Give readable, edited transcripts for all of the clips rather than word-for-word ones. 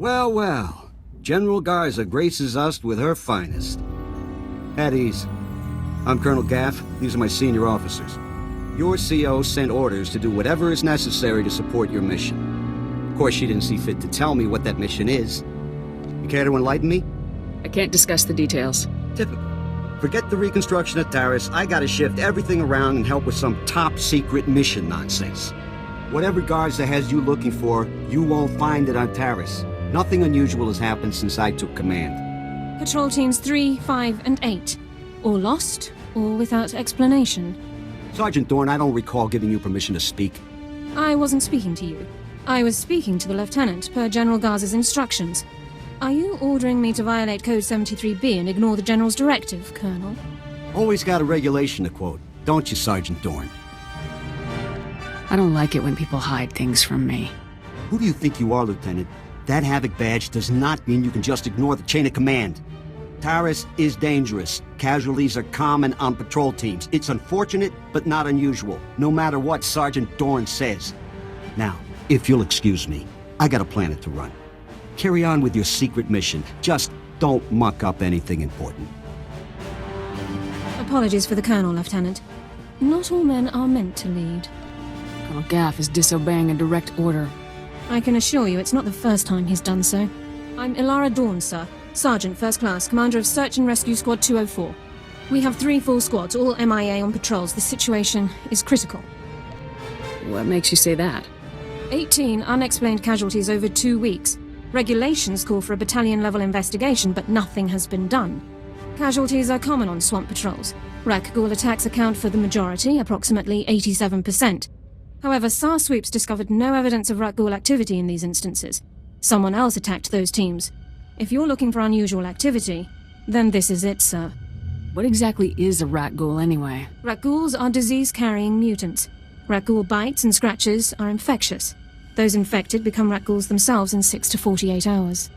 Well, well. General Garza graces us with her finest. At ease. I'm Colonel Gaff. These are my senior officers. Your CO sent orders to do whatever is necessary to support your mission. Of course, she didn't see fit to tell me what that mission is. You care to enlighten me? I can't discuss the details. Typical. Forget the reconstruction of Taris. I gotta shift everything around and help with some top-secret mission nonsense. Whatever Garza has you looking for, you won't find it on Taris. Nothing unusual has happened since I took command. Patrol teams 3, 5, and 8. All lost, or without explanation. Sergeant Dorne, I don't recall giving you permission to speak. I wasn't speaking to you. I was speaking to the Lieutenant, per General Garza's instructions. Are you ordering me to violate Code 73B and ignore the General's directive, Colonel? Always got a regulation to quote, don't you, Sergeant Dorne? I don't like it when people hide things from me. Who do you think you are, Lieutenant? That Havoc badge does not mean you can just ignore the chain of command. Taris is dangerous. Casualties are common on patrol teams. It's unfortunate, but not unusual, no matter what Sergeant Dorne says. Now, if you'll excuse me, I got a planet to run. Carry on with your secret mission. Just don't muck up anything important. Apologies for the Colonel, Lieutenant. Not all men are meant to lead. Colonel Gaff is disobeying a direct order. I can assure you it's not the first time he's done so. I'm Elara Dorne, sir. Sergeant, First Class, Commander of Search and Rescue Squad 204. We have 3 full squads, all MIA on patrols. The situation is critical. What makes you say that? 18 unexplained casualties over 2 weeks. Regulations call for a battalion-level investigation, but nothing has been done. Casualties are common on swamp patrols. Rakghoul attacks account for the majority, approximately 87%. However, SAR sweeps discovered no evidence of Rakghoul activity in these instances. Someone else attacked those teams. If you're looking for unusual activity, then this is it, sir. What exactly is a Rakghoul, anyway? Rakghouls are disease-carrying mutants. Rakghoul bites and scratches are infectious. Those infected become Rakghouls themselves in 6 to 48 hours.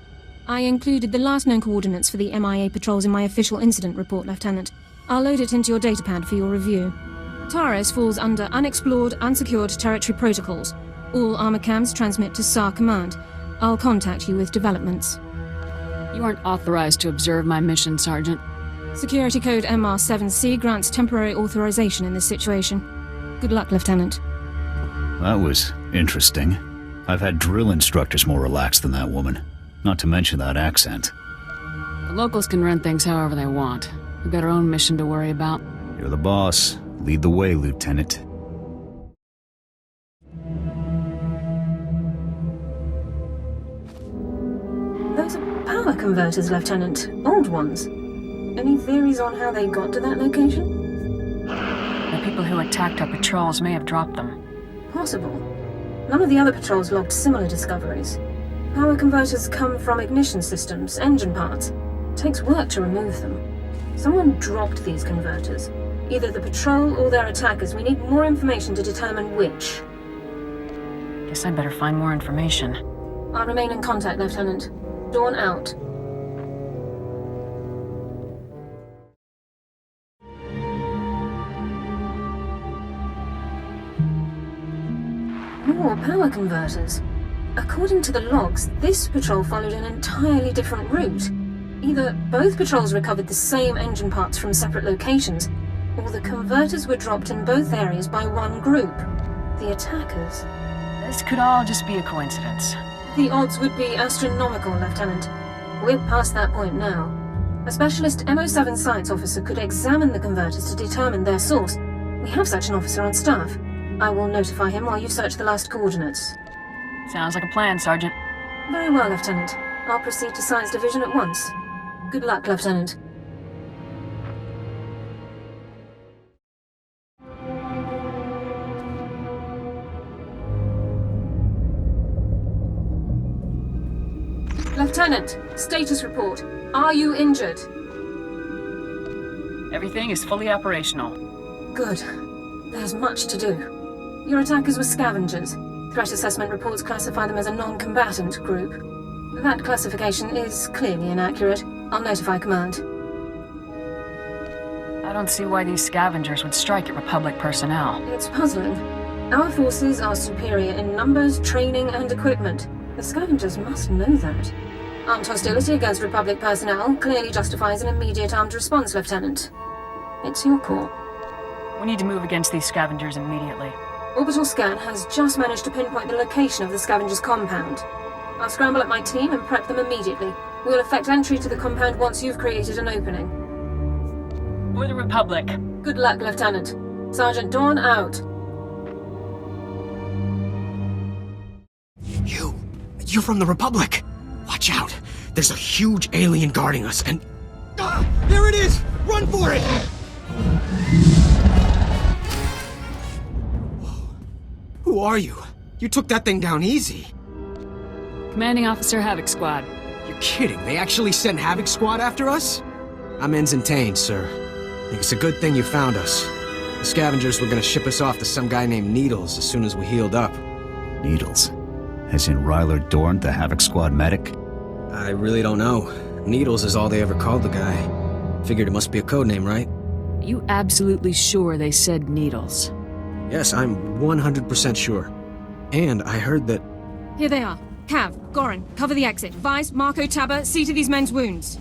I included the last known coordinates for the MIA patrols in my official incident report, Lieutenant. I'll load it into your datapad for your review. Taris falls under unexplored, unsecured territory protocols. All armor cams transmit to SAR Command. I'll contact you with developments. You aren't authorized to observe my mission, Sergeant. Security Code MR7C grants temporary authorization in this situation. Good luck, Lieutenant. That was interesting. I've had drill instructors more relaxed than that woman. Not to mention that accent. The locals can run things however they want. We've got our own mission to worry about. You're the boss. Lead the way, Lieutenant. Those are power converters, Lieutenant. Old ones. Any theories on how they got to that location? The people who attacked our patrols may have dropped them. Possible. None of the other patrols logged similar discoveries. Power converters come from ignition systems, engine parts. It takes work to remove them. Someone dropped these converters. Either the patrol or their attackers. We need more information to determine which. Guess I'd better find more information. I'll remain in contact, Lieutenant. Dawn out. More power converters. According to the logs, this patrol followed an entirely different route. Either both patrols recovered the same engine parts from separate locations, or the converters were dropped in both areas by one group. The attackers. This could all just be a coincidence. The odds would be astronomical, Lieutenant. We're past that point now. A specialist MO7 science officer could examine the converters to determine their source. We have such an officer on staff. I will notify him while you search the last coordinates. Sounds like a plan, Sergeant. Very well, Lieutenant. I'll proceed to Science Division at once. Good luck, Lieutenant. Lieutenant, status report. Are you injured? Everything is fully operational. Good. There's much to do. Your attackers were scavengers. Threat assessment reports classify them as a non-combatant group. That classification is clearly inaccurate. I'll notify Command. I don't see why these scavengers would strike at Republic personnel. It's puzzling. Our forces are superior in numbers, training, and equipment. The scavengers must know that. Armed hostility against Republic personnel clearly justifies an immediate armed response, Lieutenant. It's your call. We need to move against these scavengers immediately. Orbital scan has just managed to pinpoint the location of the scavengers' compound. I'll scramble up my team and prep them immediately. We'll effect entry to the compound once you've created an opening. For the Republic. Good luck, Lieutenant. Sergeant Dorne out. You're from the Republic! Watch out! There's a huge alien guarding us, and... Ah! There it is! Run for it! Who are you? You took that thing down easy. Commanding Officer Havoc Squad. You're kidding, they actually sent Havoc Squad after us? I'm Ensign Tane, sir. I think it's a good thing you found us. The scavengers were gonna ship us off to some guy named Needles as soon as we healed up. Needles? As in Elara Dorne, the Havoc Squad medic? I really don't know. Needles is all they ever called the guy. Figured it must be a code name, right? Are you absolutely sure they said Needles? Yes, I'm 100% sure. And I heard that... Here they are. Cav, Goran, cover the exit. Vice, Marco, Tabba, see to these men's wounds.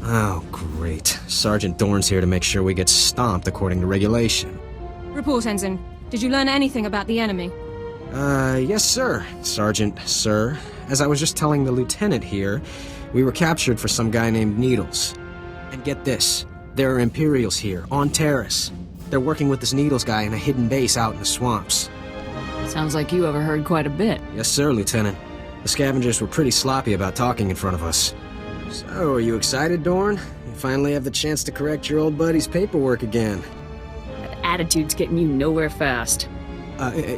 Oh, great. Sergeant Dorne's here to make sure we get stomped according to regulation. Report, Ensign. Did you learn anything about the enemy? Yes, sir. Sergeant, sir. As I was just telling the lieutenant here, we were captured for some guy named Needles. And get this, there are Imperials here, on Terrace. They're working with this Needles guy in a hidden base out in the swamps. Sounds like you overheard quite a bit. Yes, sir, Lieutenant. The scavengers were pretty sloppy about talking in front of us. So, are you excited, Dorne? You finally have the chance to correct your old buddy's paperwork again. That attitude's getting you nowhere fast.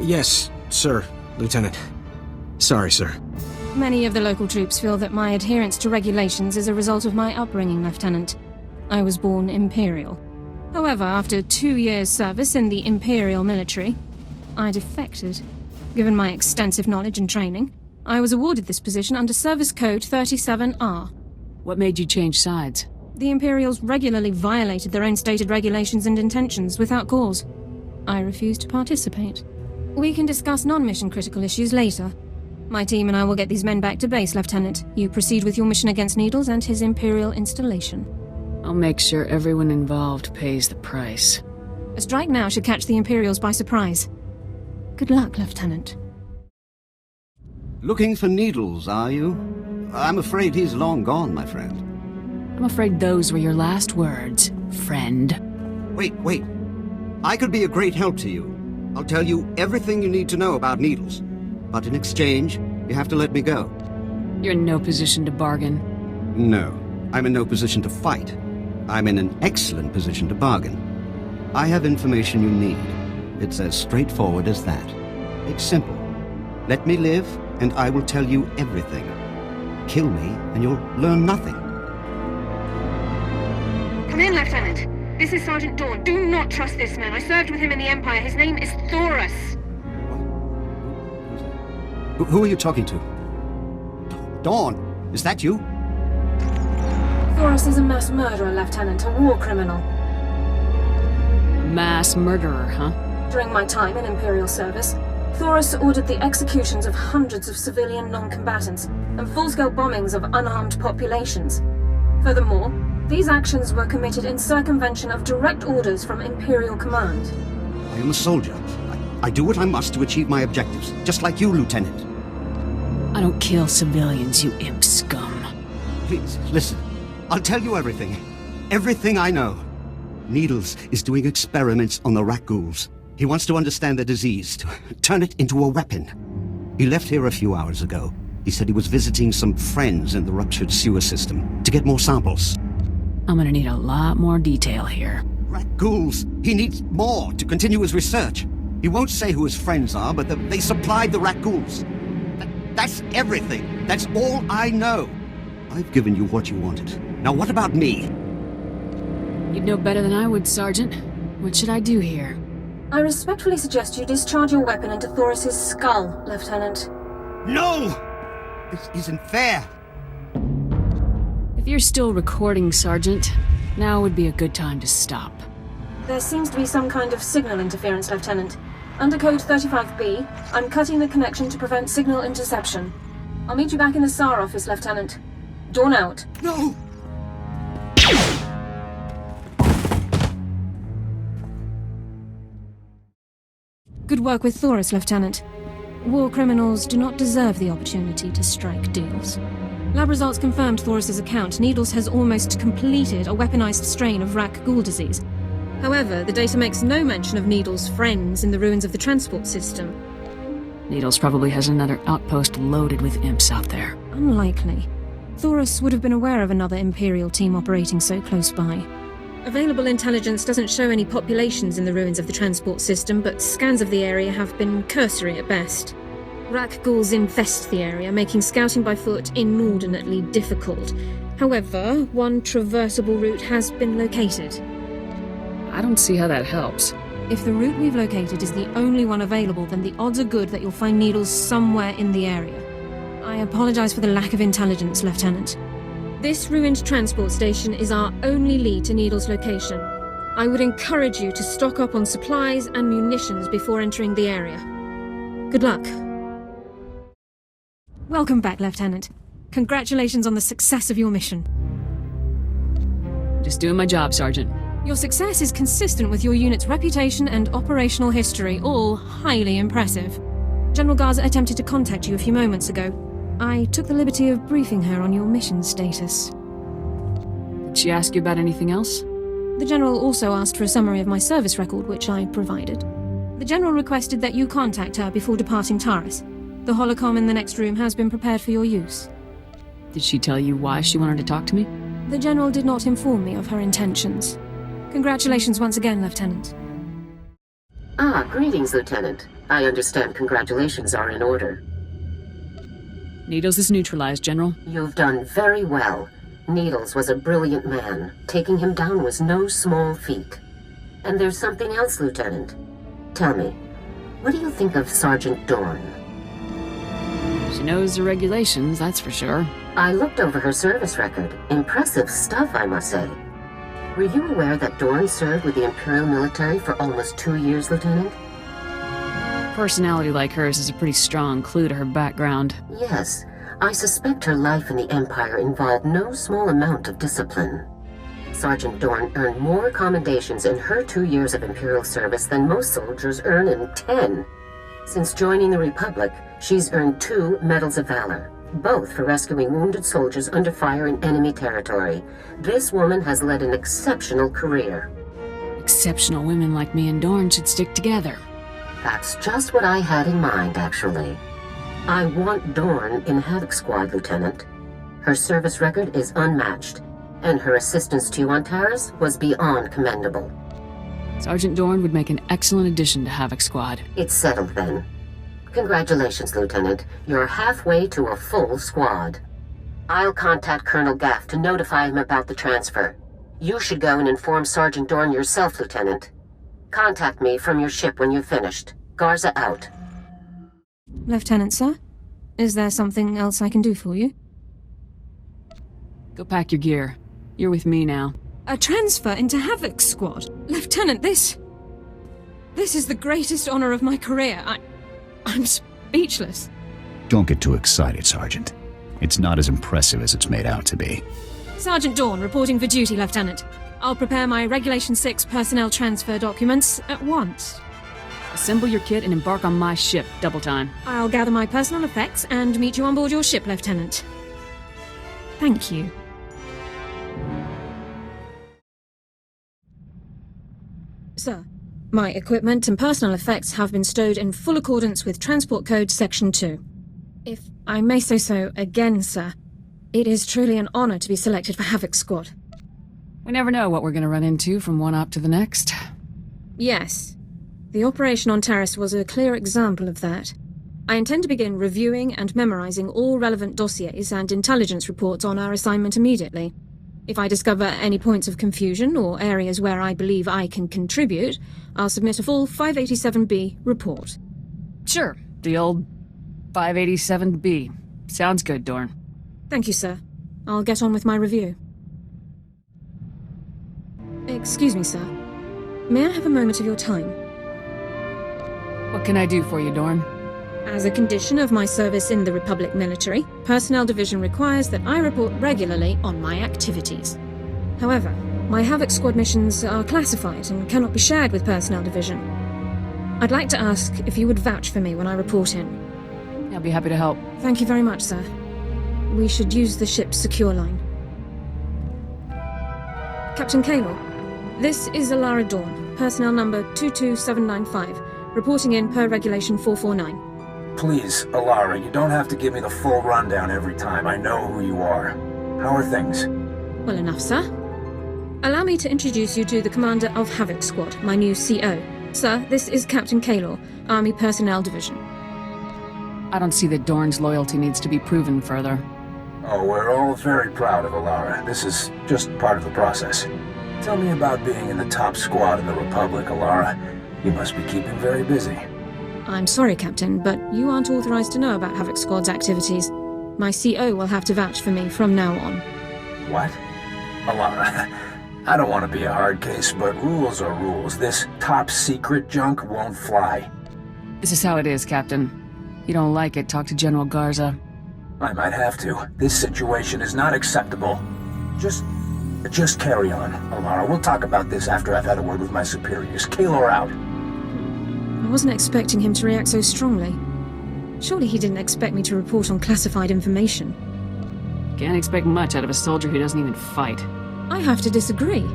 Yes, sir, Lieutenant. Sorry, sir. Many of the local troops feel that my adherence to regulations is a result of my upbringing, Lieutenant. I was born Imperial. However, after 2 years' service in the Imperial military, I defected. Given my extensive knowledge and training, I was awarded this position under Service Code 37R. What made you change sides? The Imperials regularly violated their own stated regulations and intentions without cause. I refused to participate. We can discuss non-mission critical issues later. My team and I will get these men back to base, Lieutenant. You proceed with your mission against Needles and his Imperial installation. I'll make sure everyone involved pays the price. A strike now should catch the Imperials by surprise. Good luck, Lieutenant. Looking for Needles, are you? I'm afraid he's long gone, my friend. I'm afraid those were your last words, friend. Wait. I could be a great help to you. I'll tell you everything you need to know about Needles. But in exchange, you have to let me go. You're in no position to bargain. No, I'm in no position to fight. I'm in an excellent position to bargain. I have information you need. It's as straightforward as that. It's simple. Let me live, and I will tell you everything. Kill me, and you'll learn nothing. Come in, Lieutenant. This is Sergeant Dorne. Do not trust this man. I served with him in the Empire. His name is Thoris. Who are you talking to? Dawn, is that you? Thoris is a mass murderer, Lieutenant, a war criminal. Mass murderer, huh? During my time in Imperial service, Thoris ordered the executions of hundreds of civilian non-combatants and full-scale bombings of unarmed populations. Furthermore, these actions were committed in circumvention of direct orders from Imperial command. I am a soldier. I do what I must to achieve my objectives, just like you, Lieutenant. I don't kill civilians, you imp scum. Please, listen. I'll tell you everything. Everything I know. Needles is doing experiments on the rat ghouls. He wants to understand the disease, to turn it into a weapon. He left here a few hours ago. He said he was visiting some friends in the ruptured sewer system to get more samples. I'm gonna need a lot more detail here. Rat ghouls. He needs more to continue his research. He won't say who his friends are, but they supplied the rat ghouls. That's everything. That's all I know. I've given you what you wanted. Now what about me? You'd know better than I would, Sergeant. What should I do here? I respectfully suggest you discharge your weapon into Thoris's skull, Lieutenant. No! This isn't fair. If you're still recording, Sergeant, now would be a good time to stop. There seems to be some kind of signal interference, Lieutenant. Under Code 35B, I'm cutting the connection to prevent signal interception. I'll meet you back in the SAR office, Lieutenant. Dawn out. No! Good work with Thoris, Lieutenant. War criminals do not deserve the opportunity to strike deals. Lab results confirmed Thoris's account. Needles has almost completed a weaponized strain of Rak Ghoul disease. However, the data makes no mention of Needles' friends in the ruins of the transport system. Needles probably has another outpost loaded with imps out there. Unlikely. Thoris would have been aware of another Imperial team operating so close by. Available intelligence doesn't show any populations in the ruins of the transport system, but scans of the area have been cursory at best. Rak ghouls infest the area, making scouting by foot inordinately difficult. However, one traversable route has been located. I don't see how that helps. If the route we've located is the only one available, then the odds are good that you'll find Needles somewhere in the area. I apologize for the lack of intelligence, Lieutenant. This ruined transport station is our only lead to Needles' location. I would encourage you to stock up on supplies and munitions before entering the area. Good luck. Welcome back, Lieutenant. Congratulations on the success of your mission. Just doing my job, Sergeant. Your success is consistent with your unit's reputation and operational history, all highly impressive. General Garza attempted to contact you a few moments ago. I took the liberty of briefing her on your mission status. Did she ask you about anything else? The General also asked for a summary of my service record, which I provided. The General requested that you contact her before departing Taris. The holocom in the next room has been prepared for your use. Did she tell you why she wanted to talk to me? The General did not inform me of her intentions. Congratulations once again, Lieutenant. Greetings, Lieutenant. I understand congratulations are in order. Needles is neutralized, General. You've done very well. Needles was a brilliant man. Taking him down was no small feat. And there's something else, Lieutenant. Tell me, what do you think of Sergeant Dorne? She knows the regulations, that's for sure. I looked over her service record. Impressive stuff, I must say. Were you aware that Dorne served with the Imperial military for almost 2 years, Lieutenant? Personality like hers is a pretty strong clue to her background. Yes. I suspect her life in the Empire involved no small amount of discipline. Sergeant Dorne earned more commendations in her 2 years of Imperial service than most soldiers earn in 10. Since joining the Republic, she's earned 2 Medals of Valor, both for rescuing wounded soldiers under fire in enemy territory. This woman has led an exceptional career. Exceptional women like me and Dorne should stick together. That's just what I had in mind, actually. I want Dorne in Havoc Squad, Lieutenant. Her service record is unmatched, and her assistance to you on Taris was beyond commendable. Sergeant Dorne would make an excellent addition to Havoc Squad. It's settled, then. Congratulations, Lieutenant. You're halfway to a full squad. I'll contact Colonel Gaff to notify him about the transfer. You should go and inform Sergeant Dorne yourself, Lieutenant. Contact me from your ship when you've finished. Garza out. Lieutenant, sir? Is there something else I can do for you? Go pack your gear. You're with me now. A transfer into Havoc Squad? Lieutenant, this is the greatest honor of my career. I'm speechless. Don't get too excited, Sergeant. It's not as impressive as it's made out to be. Sergeant Dorne reporting for duty, Lieutenant. I'll prepare my Regulation 6 personnel transfer documents at once. Assemble your kit and embark on my ship, double time. I'll gather my personal effects and meet you on board your ship, Lieutenant. Thank you. Sir, my equipment and personal effects have been stowed in full accordance with Transport Code Section 2. If I may say so again, sir, it is truly an honor to be selected for Havoc Squad. We never know what we're going to run into from one op to the next. Yes. The operation on Taris was a clear example of that. I intend to begin reviewing and memorizing all relevant dossiers and intelligence reports on our assignment immediately. If I discover any points of confusion or areas where I believe I can contribute, I'll submit a full 587B report. Sure, the old 587B. Sounds good, Dorne. Thank you, sir. I'll get on with my review. Excuse me, sir. May I have a moment of your time? What can I do for you, Dorne? As a condition of my service in the Republic military, Personnel Division requires that I report regularly on my activities. However, my Havoc Squad missions are classified and cannot be shared with Personnel Division. I'd like to ask if you would vouch for me when I report in. I'll be happy to help. Thank you very much, sir. We should use the ship's secure line. Captain Kalor, this is Elara Dorne, personnel number 22795, reporting in per Regulation 449. Please, Elara, you don't have to give me the full rundown every time. I know who you are. How are things? Well enough, sir. Allow me to introduce you to the commander of Havoc Squad, my new CO. Sir, this is Captain Kalor, Army Personnel Division. I don't see that Dorne's loyalty needs to be proven further. Oh, we're all very proud of Elara. This is just part of the process. Tell me about being in the top squad in the Republic, Elara. You must be keeping very busy. I'm sorry, Captain, but you aren't authorized to know about Havoc Squad's activities. My CO will have to vouch for me from now on. What? Elara, I don't want to be a hard case, but rules are rules. This top secret junk won't fly. This is how it is, Captain. You don't like it, talk to General Garza. I might have to. This situation is not acceptable. Just carry on, Elara. We'll talk about this after I've had a word with my superiors. Kalor out. I wasn't expecting him to react so strongly. Surely he didn't expect me to report on classified information. Can't expect much out of a soldier who doesn't even fight. I have to disagree.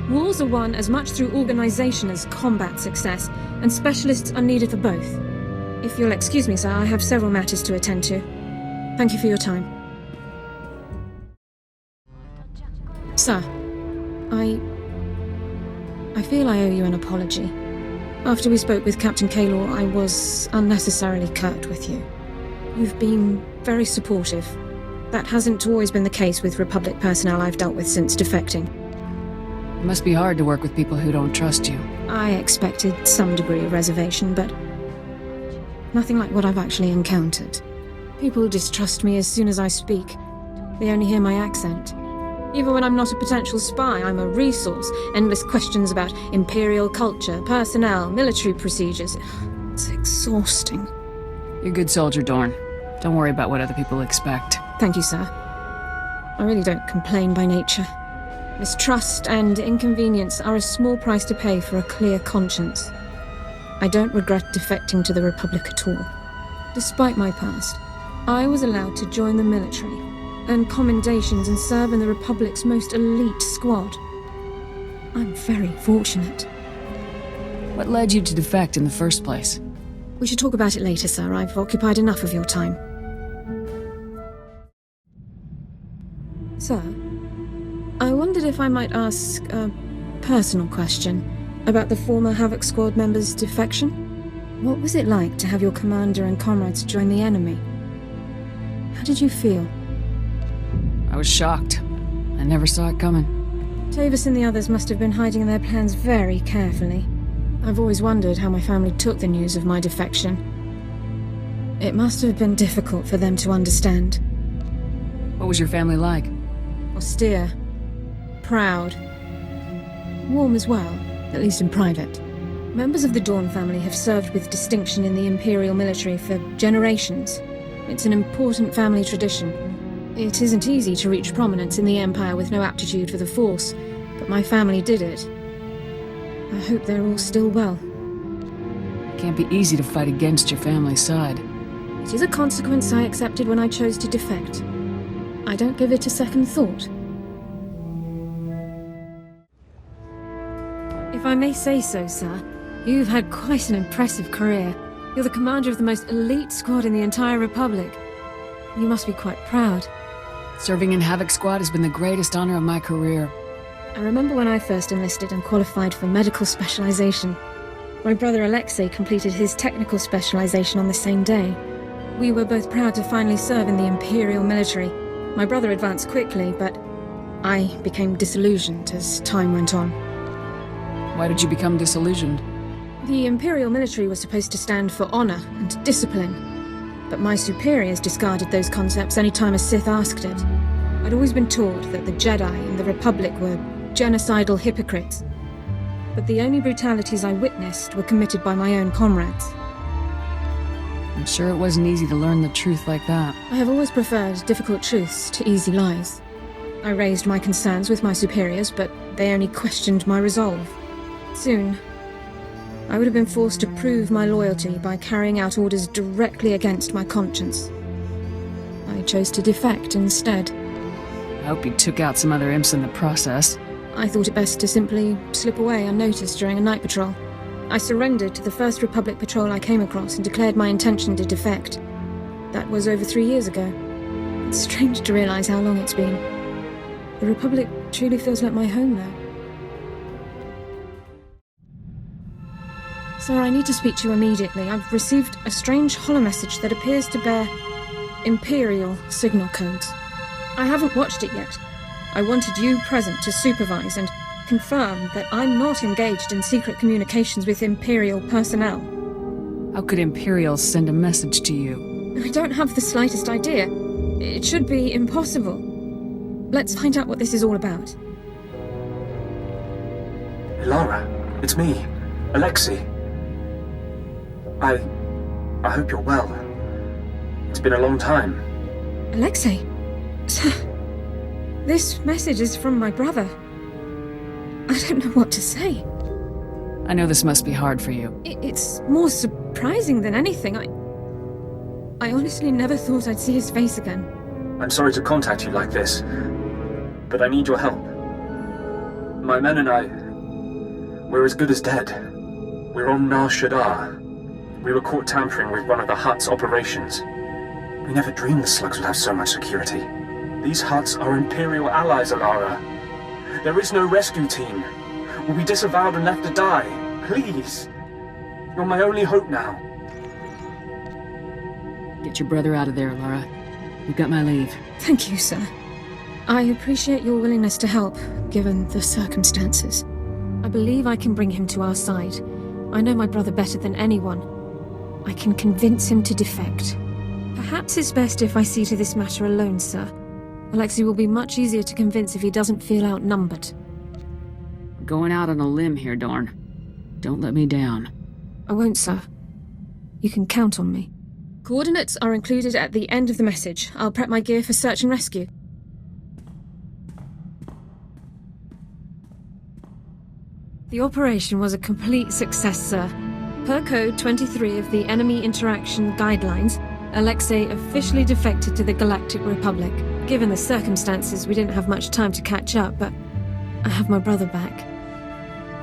Wars are won as much through organization as combat success, and specialists are needed for both. If you'll excuse me, sir, I have several matters to attend to. Thank you for your time. Sir, I feel I owe you an apology. After we spoke with Captain Kalor, I was unnecessarily curt with you. You've been very supportive. That hasn't always been the case with Republic personnel I've dealt with since defecting. It must be hard to work with people who don't trust you. I expected some degree of reservation, but nothing like what I've actually encountered. People distrust me as soon as I speak. They only hear my accent. Even when I'm not a potential spy, I'm a resource. Endless questions about Imperial culture, personnel, military procedures. It's exhausting. You're a good soldier, Dorne. Don't worry about what other people expect. Thank you, sir. I really don't complain by nature. Mistrust and inconvenience are a small price to pay for a clear conscience. I don't regret defecting to the Republic at all. Despite my past, I was allowed to join the military, earn commendations and serve in the Republic's most elite squad. I'm very fortunate. What led you to defect in the first place? We should talk about it later, sir. I've occupied enough of your time. Sir, I wondered if I might ask a personal question about the former Havoc Squad member's defection. What was it like to have your commander and comrades join the enemy? How did you feel? I was shocked. I never saw it coming. Tavis and the others must have been hiding their plans very carefully. I've always wondered how my family took the news of my defection. It must have been difficult for them to understand. What was your family like? Austere. Proud. Warm as well, at least in private. Members of the Dorne family have served with distinction in the Imperial military for generations. It's an important family tradition. It isn't easy to reach prominence in the Empire with no aptitude for the Force, but my family did it. I hope they're all still well. It can't be easy to fight against your family's side. It is a consequence I accepted when I chose to defect. I don't give it a second thought. If I may say so, sir, you've had quite an impressive career. You're the commander of the most elite squad in the entire Republic. You must be quite proud. Serving in Havoc Squad has been the greatest honor of my career. I remember when I first enlisted and qualified for medical specialization. My brother Alexei completed his technical specialization on the same day. We were both proud to finally serve in the Imperial military. My brother advanced quickly, but I became disillusioned as time went on. Why did you become disillusioned? The Imperial military was supposed to stand for honor and discipline. But my superiors discarded those concepts any time a Sith asked it. I'd always been taught that the Jedi and the Republic were genocidal hypocrites. But the only brutalities I witnessed were committed by my own comrades. I'm sure it wasn't easy to learn the truth like that. I have always preferred difficult truths to easy lies. I raised my concerns with my superiors, but they only questioned my resolve. Soon, I would have been forced to prove my loyalty by carrying out orders directly against my conscience. I chose to defect instead. I hope you took out some other imps in the process. I thought it best to simply slip away unnoticed during a night patrol. I surrendered to the first Republic patrol I came across and declared my intention to defect. That was over 3 years ago. It's strange to realize how long it's been. The Republic truly feels like my home now. Sir, I need to speak to you immediately. I've received a strange holomessage that appears to bear Imperial signal codes. I haven't watched it yet. I wanted you present to supervise and confirm that I'm not engaged in secret communications with Imperial personnel. How could Imperial send a message to you? I don't have the slightest idea. It should be impossible. Let's find out what this is all about. Elara, it's me, Alexei. I hope you're well. It's been a long time. Alexei? Sir, this message is from my brother. I don't know what to say. I know this must be hard for you. It's more surprising than anything. I honestly never thought I'd see his face again. I'm sorry to contact you like this, but I need your help. My men and I, we're as good as dead. We're on Nar Shaddaa. We were caught tampering with one of the Hutt's operations. We never dreamed the slugs would have so much security. These Hutts are Imperial allies, Elara. There is no rescue team. We'll be disavowed and left to die. Please. You're my only hope now. Get your brother out of there, Elara. You've got my leave. Thank you, sir. I appreciate your willingness to help, given the circumstances. I believe I can bring him to our side. I know my brother better than anyone. I can convince him to defect. Perhaps it's best if I see to this matter alone, sir. Alexei will be much easier to convince if he doesn't feel outnumbered. We're going out on a limb here, Dorne. Don't let me down. I won't, sir. You can count on me. Coordinates are included at the end of the message. I'll prep my gear for search and rescue. The operation was a complete success, sir. Per Code 23 of the Enemy Interaction Guidelines, Alexei officially defected to the Galactic Republic. Given the circumstances, we didn't have much time to catch up, but I have my brother back.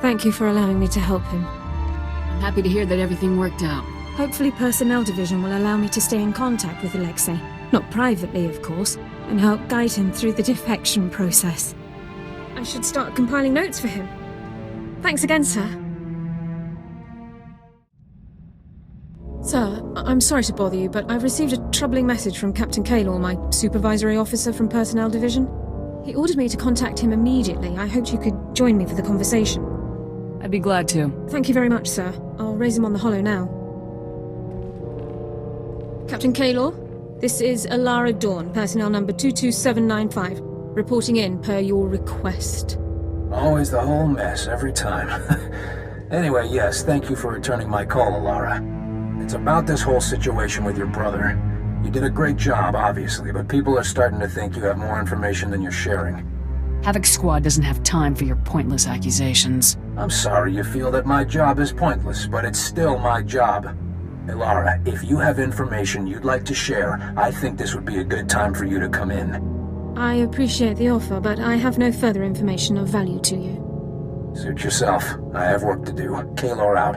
Thank you for allowing me to help him. I'm happy to hear that everything worked out. Hopefully Personnel Division will allow me to stay in contact with Alexei. Not privately, of course, and help guide him through the defection process. I should start compiling notes for him. Thanks again, sir. Sir, I'm sorry to bother you, but I've received a troubling message from Captain Kaylor, my supervisory officer from Personnel Division. He ordered me to contact him immediately. I hoped you could join me for the conversation. I'd be glad to. Thank you very much, sir. I'll raise him on the holo now. Captain Kaylor, this is Elara Dorne, personnel number 22795, reporting in per your request. Always the whole mess, every time. Anyway, yes, thank you for returning my call, Elara. It's about this whole situation with your brother. You did a great job, obviously, but people are starting to think you have more information than you're sharing. Havoc Squad doesn't have time for your pointless accusations. I'm sorry you feel that my job is pointless, but it's still my job. Elara, if you have information you'd like to share, I think this would be a good time for you to come in. I appreciate the offer, but I have no further information of value to you. Suit yourself. I have work to do. Kaylor out.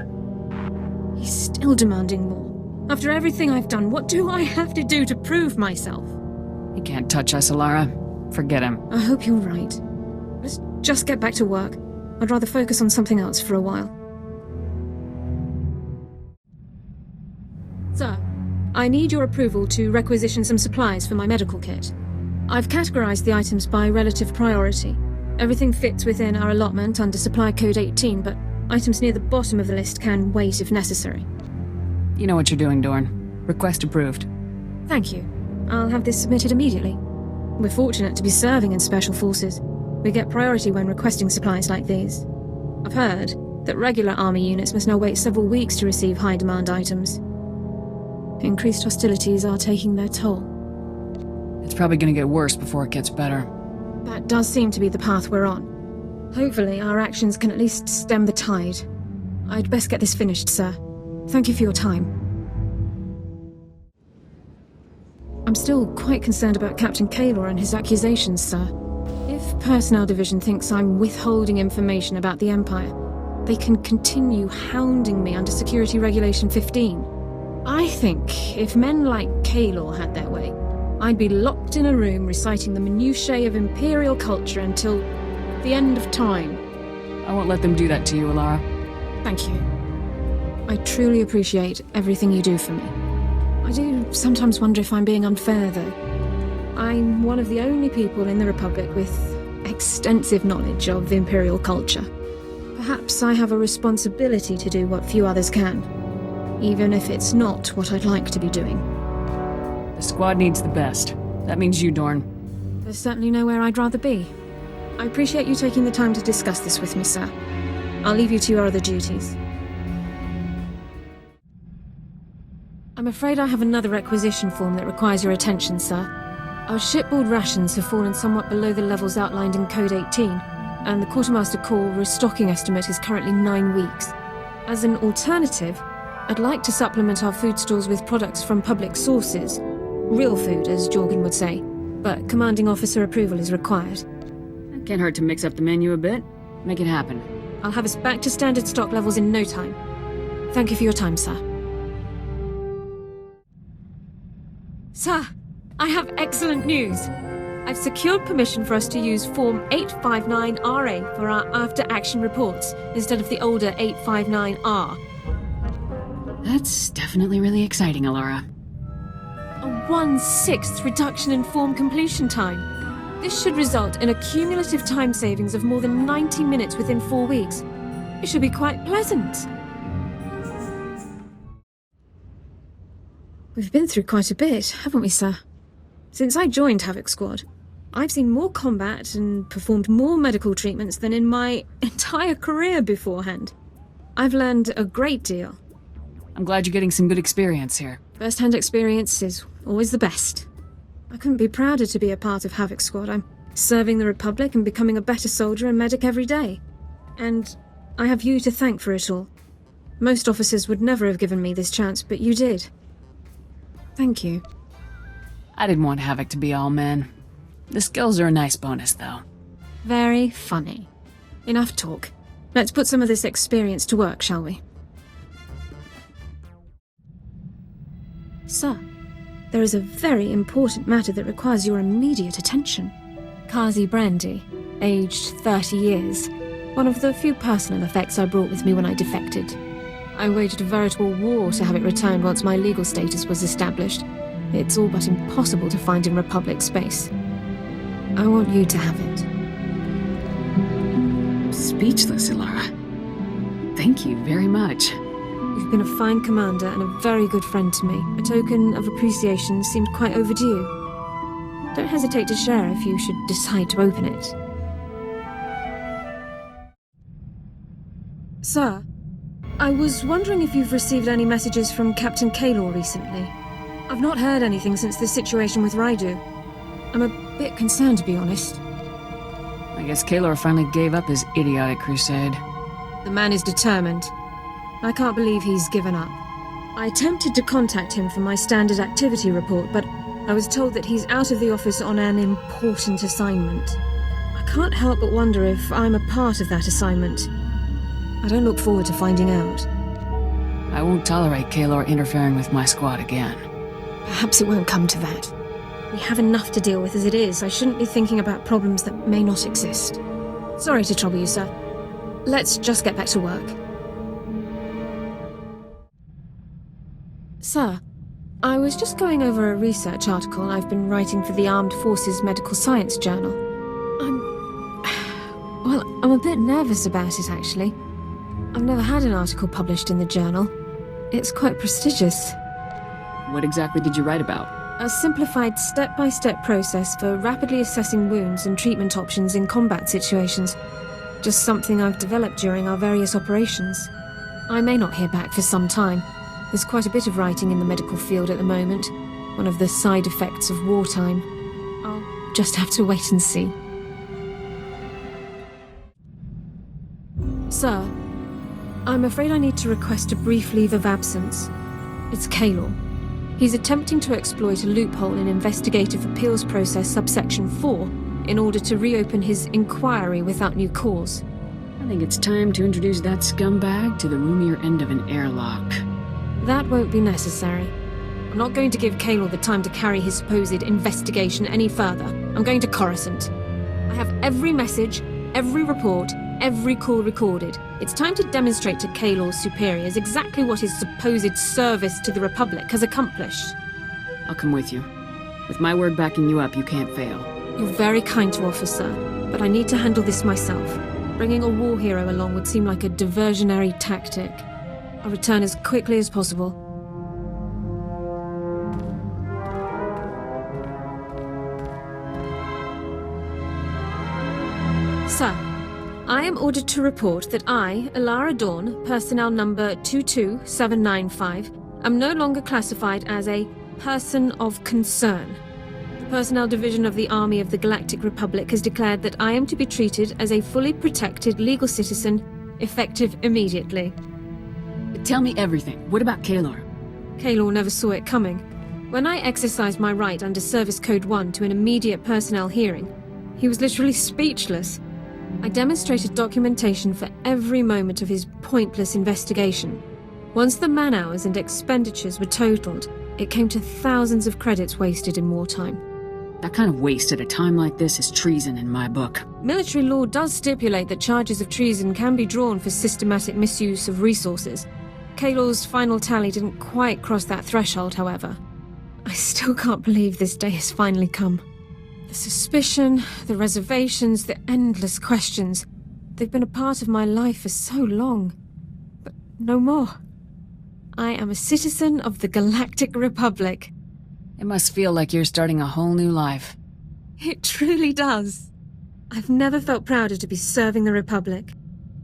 He's still demanding more. After everything I've done, what do I have to do to prove myself? He can't touch us, Elara. Forget him. I hope you're right. Let's just get back to work. I'd rather focus on something else for a while. Sir, I need your approval to requisition some supplies for my medical kit. I've categorized the items by relative priority. Everything fits within our allotment under Supply Code 18, but items near the bottom of the list can wait if necessary. You know what you're doing, Dorne. Request approved. Thank you. I'll have this submitted immediately. We're fortunate to be serving in Special Forces. We get priority when requesting supplies like these. I've heard that regular army units must now wait several weeks to receive high-demand items. Increased hostilities are taking their toll. It's probably gonna get worse before it gets better. That does seem to be the path we're on. Hopefully, our actions can at least stem the tide. I'd best get this finished, sir. Thank you for your time. I'm still quite concerned about Captain Kaylor and his accusations, sir. If Personnel Division thinks I'm withholding information about the Empire, they can continue hounding me under Security Regulation 15. I think if men like Kaylor had their way, I'd be locked in a room reciting the minutiae of Imperial culture until the end of time. I won't let them do that to you, Elara. Thank you. I truly appreciate everything you do for me. I do sometimes wonder if I'm being unfair, though. I'm one of the only people in the Republic with extensive knowledge of Imperial culture. Perhaps I have a responsibility to do what few others can, even if it's not what I'd like to be doing. The squad needs the best. That means you, Dorne. There's certainly nowhere I'd rather be. I appreciate you taking the time to discuss this with me, sir. I'll leave you to your other duties. I'm afraid I have another requisition form that requires your attention, sir. Our shipboard rations have fallen somewhat below the levels outlined in Code 18, and the Quartermaster Call restocking estimate is currently 9 weeks. As an alternative, I'd like to supplement our food stores with products from public sources. Real food, as Jorgen would say, but commanding officer approval is required. It can't hurt to mix up the menu a bit. Make it happen. I'll have us back to standard stock levels in no time. Thank you for your time, sir. Sir, I have excellent news. I've secured permission for us to use Form 859RA for our after-action reports, instead of the older 859R. That's definitely really exciting, Elara. A 1/6 reduction in form completion time. This should result in a cumulative time savings of more than 90 minutes within 4 weeks. It should be quite pleasant. We've been through quite a bit, haven't we, sir? Since I joined Havoc Squad, I've seen more combat and performed more medical treatments than in my entire career beforehand. I've learned a great deal. I'm glad you're getting some good experience here. First-hand experience is always the best. I couldn't be prouder to be a part of Havoc Squad. I'm serving the Republic and becoming a better soldier and medic every day. And I have you to thank for it all. Most officers would never have given me this chance, but you did. Thank you. I didn't want Havoc to be all men. The skills are a nice bonus, though. Very funny. Enough talk. Let's put some of this experience to work, shall we? Sir, there is a very important matter that requires your immediate attention. Kazi Brandy, aged 30 years. One of the few personal effects I brought with me when I defected. I waged a veritable war to have it returned once my legal status was established. It's all but impossible to find in Republic space. I want you to have it. Speechless, Elara. Thank you very much. You've been a fine commander and a very good friend to me. A token of appreciation seemed quite overdue. Don't hesitate to share if you should decide to open it. Sir, I was wondering if you've received any messages from Captain Kaylor recently. I've not heard anything since the situation with Raidu. I'm a bit concerned, to be honest. I guess Kaylor finally gave up his idiotic crusade. The man is determined. I can't believe he's given up. I attempted to contact him for my standard activity report, but I was told that he's out of the office on an important assignment. I can't help but wonder if I'm a part of that assignment. I don't look forward to finding out. I won't tolerate Kaylor interfering with my squad again. Perhaps it won't come to that. We have enough to deal with as it is. I shouldn't be thinking about problems that may not exist. Sorry to trouble you, sir. Let's just get back to work. Sir, I was just going over a research article I've been writing for the Armed Forces Medical Science Journal. I'm a bit nervous about it, actually. I've never had an article published in the journal. It's quite prestigious. What exactly did you write about? A simplified step-by-step process for rapidly assessing wounds and treatment options in combat situations. Just something I've developed during our various operations. I may not hear back for some time. There's quite a bit of writing in the medical field at the moment. One of the side effects of wartime. I'll just have to wait and see. Sir, I'm afraid I need to request a brief leave of absence. It's Kaylor. He's attempting to exploit a loophole in Investigative Appeals Process subsection 4 in order to reopen his inquiry without new cause. I think it's time to introduce that scumbag to the roomier end of an airlock. That won't be necessary. I'm not going to give Kaylor the time to carry his supposed investigation any further. I'm going to Coruscant. I have every message, every report, every call recorded. It's time to demonstrate to Kaylor's superiors exactly what his supposed service to the Republic has accomplished. I'll come with you. With my word backing you up, you can't fail. You're very kind to offer, sir, but I need to handle this myself. Bringing a war hero along would seem like a diversionary tactic. I'll return as quickly as possible. Sir, I am ordered to report that I, Elara Dorne, personnel number 22795, am no longer classified as a person of concern. The Personnel Division of the Army of the Galactic Republic has declared that I am to be treated as a fully protected legal citizen, effective immediately. But tell me everything. What about Kaylor? Kaylor never saw it coming. When I exercised my right under Service Code 1 to an immediate personnel hearing, he was literally speechless. I demonstrated documentation for every moment of his pointless investigation. Once the man-hours and expenditures were totaled, it came to thousands of credits wasted in wartime. That kind of waste at a time like this is treason in my book. Military law does stipulate that charges of treason can be drawn for systematic misuse of resources. Kaylor's final tally didn't quite cross that threshold, however. I still can't believe this day has finally come. The suspicion, the reservations, the endless questions. They've been a part of my life for so long. But no more. I am a citizen of the Galactic Republic. It must feel like you're starting a whole new life. It truly does. I've never felt prouder to be serving the Republic.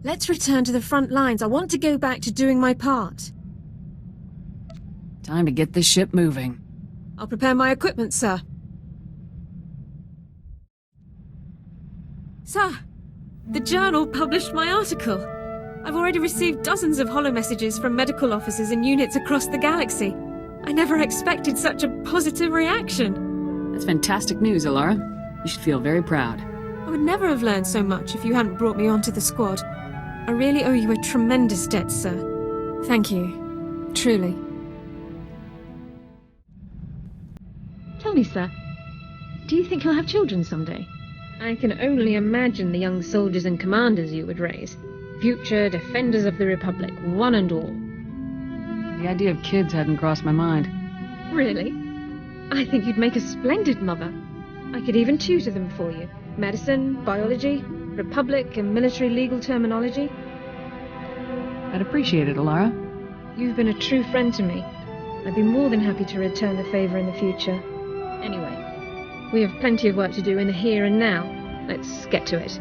Let's return to the front lines. I want to go back to doing my part. Time to get this ship moving. I'll prepare my equipment, sir. Sir, the Journal published my article. I've already received dozens of holo messages from medical officers and units across the galaxy. I never expected such a positive reaction. That's fantastic news, Elara. You should feel very proud. I would never have learned so much if you hadn't brought me onto the squad. I really owe you a tremendous debt, sir. Thank you. Truly. Tell me, sir, do you think you'll have children someday? I can only imagine the young soldiers and commanders you would raise. Future defenders of the Republic, one and all. The idea of kids hadn't crossed my mind. Really? I think you'd make a splendid mother. I could even tutor them for you. Medicine, biology, Republic and military legal terminology. I'd appreciate it, Elara. You've been a true friend to me. I'd be more than happy to return the favor in the future. Anyway, we have plenty of work to do in the here and now. Let's get to it.